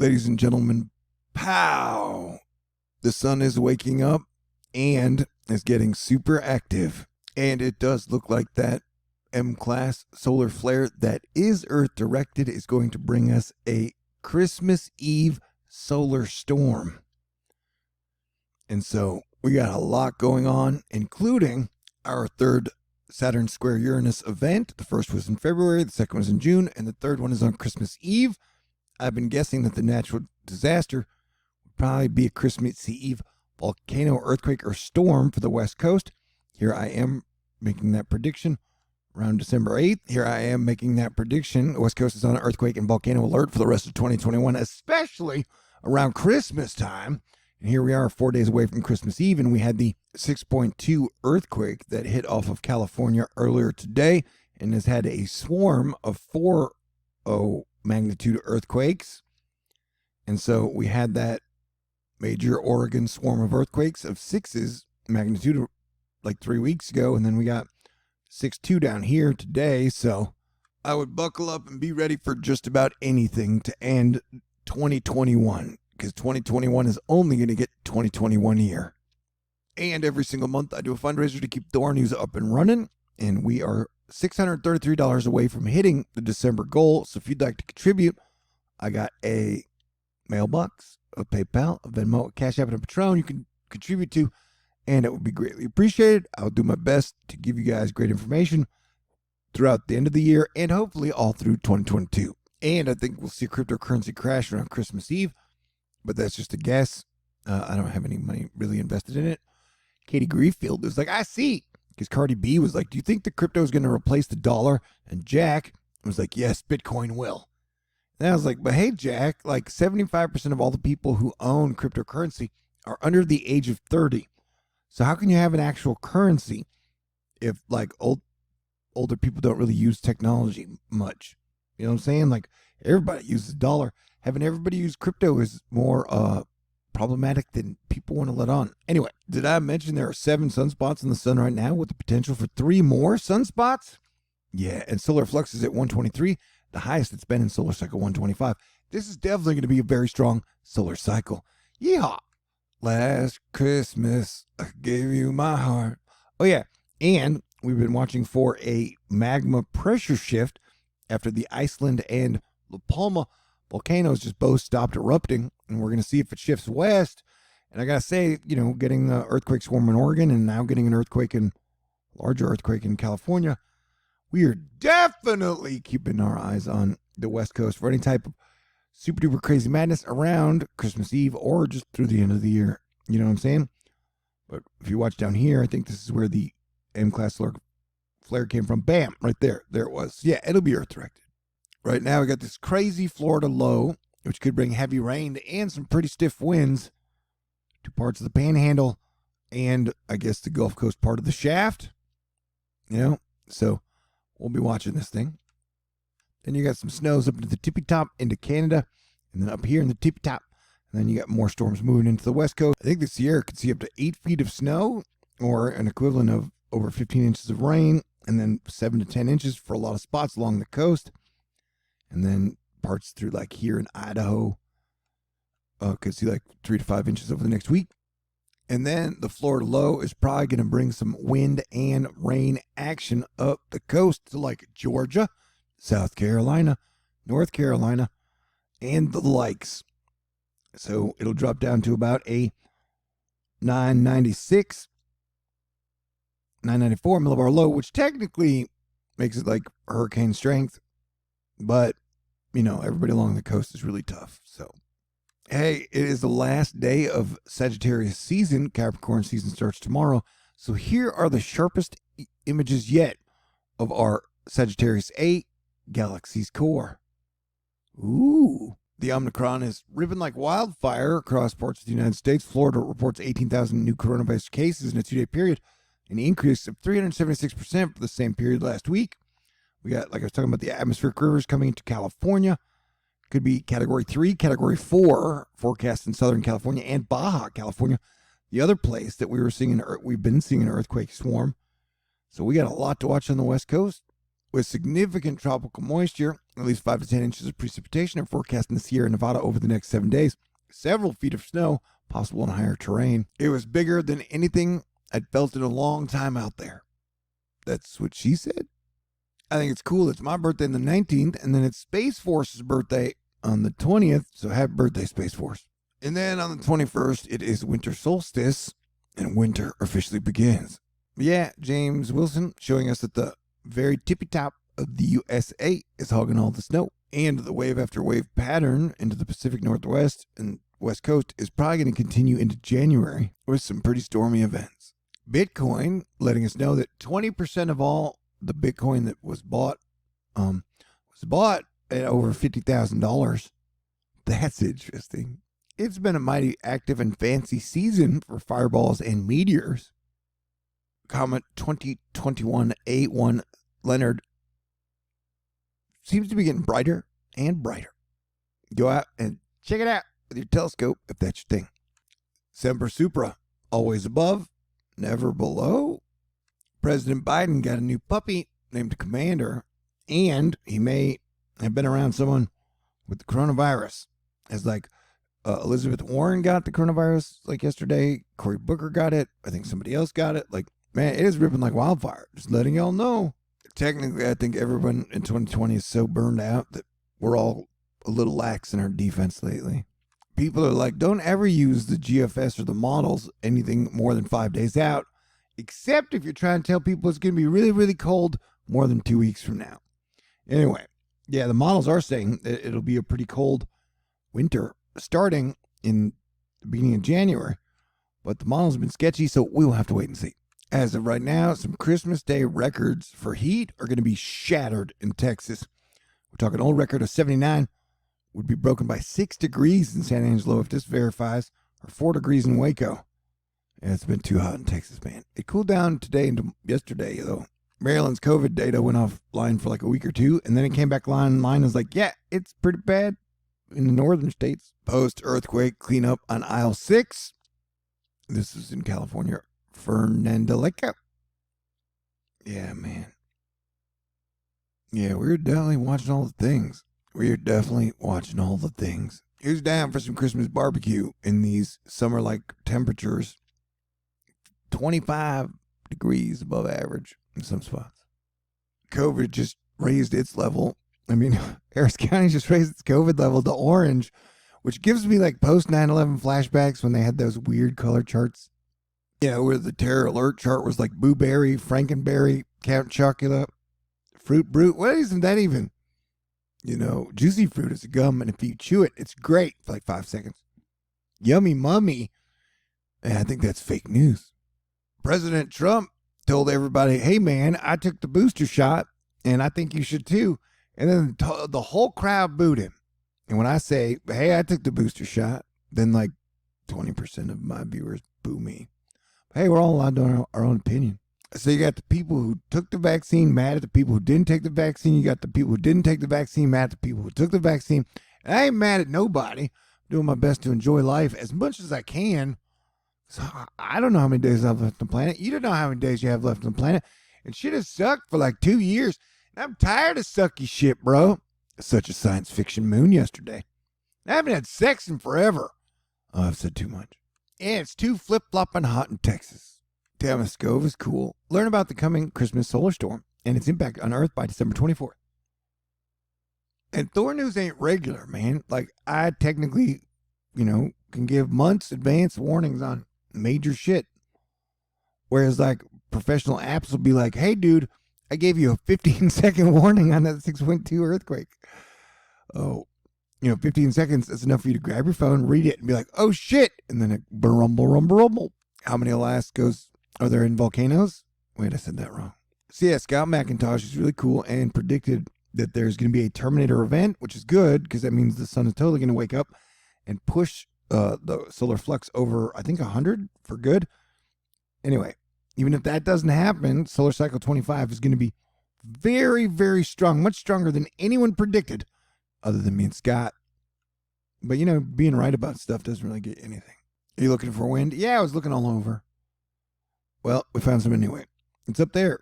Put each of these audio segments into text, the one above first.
Ladies and gentlemen, pow! The sun is waking up and is getting super active. And it does look like that M-class solar flare that is Earth-directed is going to bring us a Christmas Eve solar storm. And so we got a lot going on, including our third Saturn Square Uranus event. The first was in February, the second was in June, and the third one is on Christmas Eve. I've been guessing that the natural disaster would probably be a Christmas Eve volcano, earthquake, or storm for the West Coast. Here I am making that prediction around December 8th. Here I am making that prediction. The West Coast is on an earthquake and volcano alert for the rest of 2021, especially around Christmas time. And here we are 4 days away from Christmas Eve, and we had the 6.2 earthquake that hit off of California earlier today and has had a swarm of 4.0 magnitude earthquakes. And so we had that major Oregon swarm of earthquakes of 6's magnitude like 3 weeks ago, and then we got 6.2 down here today. So I would buckle up and be ready for just about anything to end 2021, because 2021 is only going to get 2021 year. And every single month I do a fundraiser to keep THORnews up and running, and we are $633 away from hitting the December goal. So if you'd like to contribute, I got a mailbox, a PayPal, a Venmo, a CashApp, and a Patreon you can contribute to, and it would be greatly appreciated. I'll do my best to give you guys great information throughout the end of the year and hopefully all through 2022. And I think we'll see a cryptocurrency crash around Christmas Eve, but that's just a guess. I don't have any money really invested in it. Katie Greenfield was like, I see. Because Cardi B was like, do you think the crypto is going to replace the dollar? And Jack was like, yes, Bitcoin will. And I was like, but hey, Jack, like 75% of all the people who own cryptocurrency are under the age of 30. So how can you have an actual currency if like older people don't really use technology much? You know what I'm saying? Like everybody uses dollar. Having everybody use crypto is more problematic than people want to let on. Anyway, did I mention there are 7 sunspots in the sun right now with the potential for 3 more sunspots? Yeah, and solar flux is at 123, the highest it's been in solar cycle 125. This is definitely going to be a very strong solar cycle. Yeehaw! Last Christmas, I gave you my heart. Oh yeah, and we've been watching for a magma pressure shift after the Iceland and La Palma volcanoes just both stopped erupting, and we're going to see if it shifts west. And I got to say, you know, getting the earthquake swarm in Oregon and now getting an earthquake larger earthquake in California, we are definitely keeping our eyes on the West Coast for any type of super duper crazy madness around Christmas Eve or just through the end of the year. You know what I'm saying? But if you watch down here, I think this is where the M-class flare came from. Bam, right there. There it was. Yeah, it'll be Earth-directed. Right now, we got this crazy Florida low, which could bring heavy rain and some pretty stiff winds to parts of the Panhandle and I guess the Gulf Coast part of the shaft. You know, so we'll be watching this thing. Then you got some snows up into the tippy top into Canada, and then up here in the tippy top. And then you got more storms moving into the West Coast. I think the Sierra could see up to 8 feet of snow, or an equivalent of over 15 inches of rain, and then 7 to 10 inches for a lot of spots along the coast. And then parts through like here in Idaho could see like 3 to 5 inches over the next week. And then the Florida low is probably going to bring some wind and rain action up the coast to like Georgia, South Carolina, North Carolina, and the likes. So it'll drop down to about a 996, 994 millibar low, which technically makes it like hurricane strength. But, you know, everybody along the coast is really tough. So, hey, it is the last day of Sagittarius season. Capricorn season starts tomorrow. So here are the sharpest images yet of our Sagittarius A galaxy's core. Ooh. The Omicron is ripping like wildfire across parts of the United States. Florida reports 18,000 new coronavirus cases in a 2-day period, an increase of 376% for the same period last week. We got, like I was talking about, the atmospheric rivers coming into California. Could be Category 3, Category 4 forecast in Southern California and Baja California. The other place that we've been seeing an earthquake swarm. So we got a lot to watch on the West Coast. With significant tropical moisture, at least 5 to 10 inches of precipitation are forecast in the Sierra Nevada over the next 7 days. Several feet of snow, possible in higher terrain. It was bigger than anything I'd felt in a long time out there. That's what she said. I think it's cool. It's my birthday on the 19th, and then it's Space Force's birthday on the 20th, so happy birthday, Space Force. And then on the 21st, it is winter solstice, and winter officially begins. Yeah, James Wilson showing us that the very tippy top of the USA is hogging all the snow. And the wave after wave pattern into the Pacific Northwest and West Coast is probably going to continue into January with some pretty stormy events. Bitcoin letting us know that 20% of all the Bitcoin that was bought at over $50,000. That's interesting. It's been a mighty active and fancy season for fireballs and meteors. Comet 2021A1 Leonard seems to be getting brighter and brighter. Go out and check it out with your telescope if that's your thing. Semper Supra, always above, never below. President Biden got a new puppy named Commander, and he may have been around someone with the coronavirus. As like Elizabeth Warren got the coronavirus like yesterday. Cory Booker got it. I think somebody else got it. Like, man, it is ripping like wildfire. Just letting y'all know. Technically, I think everyone in 2020 is so burned out that we're all a little lax in our defense lately. People are like, don't ever use the GFS or the models anything more than 5 days out, except if you're trying to tell people it's going to be really, really cold more than 2 weeks from now. Anyway, yeah, the models are saying that it'll be a pretty cold winter starting in the beginning of January, but the models have been sketchy, so we will have to wait and see. As of right now, some Christmas Day records for heat are going to be shattered in Texas. We're talking an old record of 79 would be broken by 6 degrees in San Angelo if this verifies, or 4 degrees in Waco. Yeah, it's been too hot in Texas, man. It cooled down today and yesterday, though. Maryland's COVID data went offline for like a week or two, and then it came back online and was like, yeah, it's pretty bad in the northern states. Post-earthquake cleanup on aisle 6. This is in California. Fernandelica. Yeah, man. Yeah, we're definitely watching all the things. Who's down for some Christmas barbecue in these summer-like temperatures? 25 degrees above average in some spots. COVID just raised its level. I mean, Harris County just raised its COVID level to orange, which gives me like post 9/11 flashbacks when they had those weird color charts. Yeah, where the terror alert chart was like blueberry, frankenberry, Count Chocula, fruit brute. What isn't that even? You know, juicy fruit is a gum, and if you chew it, it's great for like 5 seconds. Yummy mummy. And I think that's fake news. President Trump told everybody, hey man, I took the booster shot, and I think you should too. And then the whole crowd booed him. And when I say, hey, I took the booster shot, then like 20% of my viewers boo me. Hey, we're all allowed to have our own opinion. So you got the people who took the vaccine mad at the people who didn't take the vaccine. You got the people who didn't take the vaccine mad at the people who took the vaccine. And I ain't mad at nobody. I'm doing my best to enjoy life as much as I can. So I don't know how many days I have left on the planet. You don't know how many days you have left on the planet. And shit has sucked for like 2 years. And I'm tired of sucky shit, bro. Such a science fiction moon yesterday. I haven't had sex in forever. Oh, I've said too much. And it's too flip-flopping hot in Texas. Damascove is cool. Learn about the coming Christmas solar storm and its impact on Earth by December 24th. And THORnews ain't regular, man. Like, I technically, can give months advance warnings on major shit. Whereas, like, professional apps will be like, hey, dude, I gave you a 15-second warning on that 6.2 earthquake. Oh, 15 seconds, that's enough for you to grab your phone, read it, and be like, oh, shit. And then it rumble, rumble, rumble. How many Alaskos are there in volcanoes? Wait, I said that wrong. So, yeah, Scout McIntosh is really cool and predicted that there's going to be a Terminator event, which is good because that means the sun is totally going to wake up and push the solar flux over, I think, 100 for good. Anyway, even if that doesn't happen, solar cycle 25 is going to be very, very strong, much stronger than anyone predicted other than me and Scott. But, being right about stuff doesn't really get you anything. Are you looking for wind? Yeah, I was looking all over. Well, we found some anyway. It's up there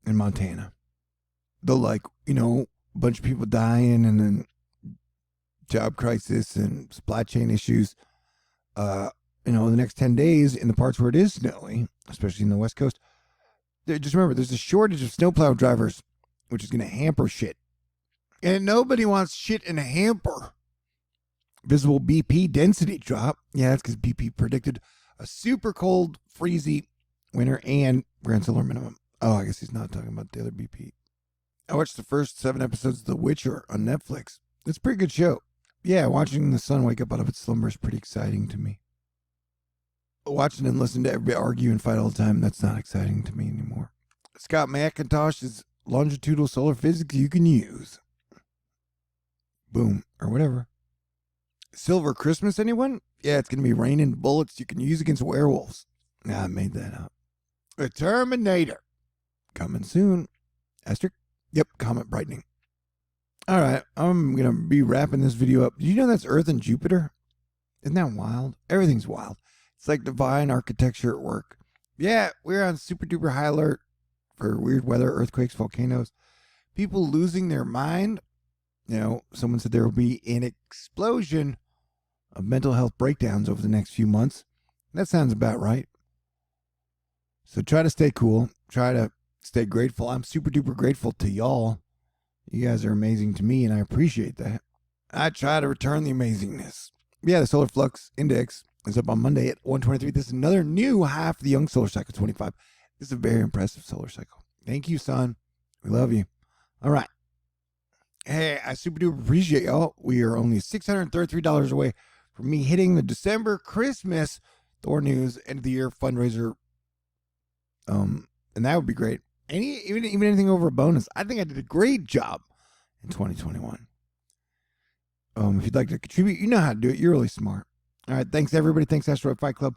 in Montana. the a bunch of people dying and then job crisis and supply chain issues. The next 10 days in the parts where it is snowy, especially in the West Coast, just remember there's a shortage of snowplow drivers, which is going to hamper shit. And nobody wants shit in a hamper. Visible BP density drop. Yeah, that's because BP predicted a super cold, freezy winter and grand solar minimum. Oh, I guess he's not talking about the other BP. I watched the first 7 episodes of The Witcher on Netflix. It's a pretty good show. Yeah, watching the sun wake up out of its slumber is pretty exciting to me. Watching and listening to everybody argue and fight all the time, that's not exciting to me anymore. Scott McIntosh is longitudinal solar physics you can use. Boom, or whatever. Silver Christmas, anyone? Yeah, it's going to be raining bullets you can use against werewolves. Nah, I made that up. A Terminator. Coming soon. Asterisk? Yep, comet brightening. All right, I'm going to be wrapping this video up. Did you know that's Earth and Jupiter? Isn't that wild? Everything's wild. It's like divine architecture at work. Yeah, we're on super duper high alert for weird weather, earthquakes, volcanoes, people losing their mind. Someone said there will be an explosion of mental health breakdowns over the next few months. That sounds about right. So try to stay cool. Try to stay grateful. I'm super duper grateful to y'all. You guys are amazing to me, and I appreciate that. I try to return the amazingness. Yeah, the solar flux index is up on Monday at 123. This is another new high for the young solar cycle 25. This is a very impressive solar cycle. Thank you, son. We love you. All right. Hey, I super duper appreciate y'all. We are only $633 away from me hitting the December Christmas THORnews end of the year fundraiser. And that would be great. Even anything over a bonus. I think I did a great job in 2021. If you'd like to contribute, you know how to do it. You're really smart. All right. Thanks, everybody. Thanks, Asteroid Fight Club.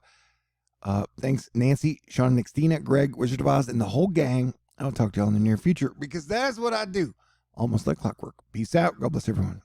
Thanks, Nancy, Sean, Nixtina, Greg, Wizard of Oz, and the whole gang. I'll talk to y'all in the near future because that's what I do. Almost like clockwork. Peace out. God bless everyone.